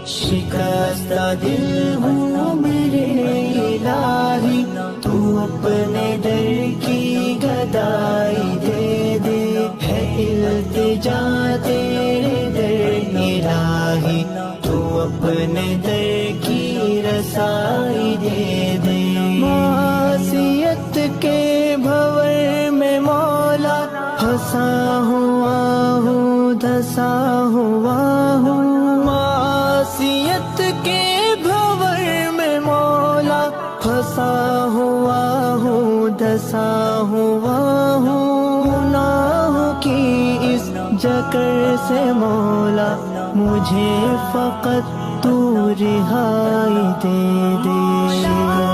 شکستہ دل ہوں میرے الہی، تو اپنے در کی گدائی دے دے، ہے التجا تیرے در الہی، تو اپنے در کی رسائی دے دے۔ معصیت کے بھور میں مولا پھنسا ہوا ہوں، دھسا ہوا ہوں، معصیت کے بھور میں مولا پھنسا ہوا ہوں، دھسا ہوا ہوں، گناہوں کی اس جکڑ سے مولا مجھے فقط تو رہائی دے دے۔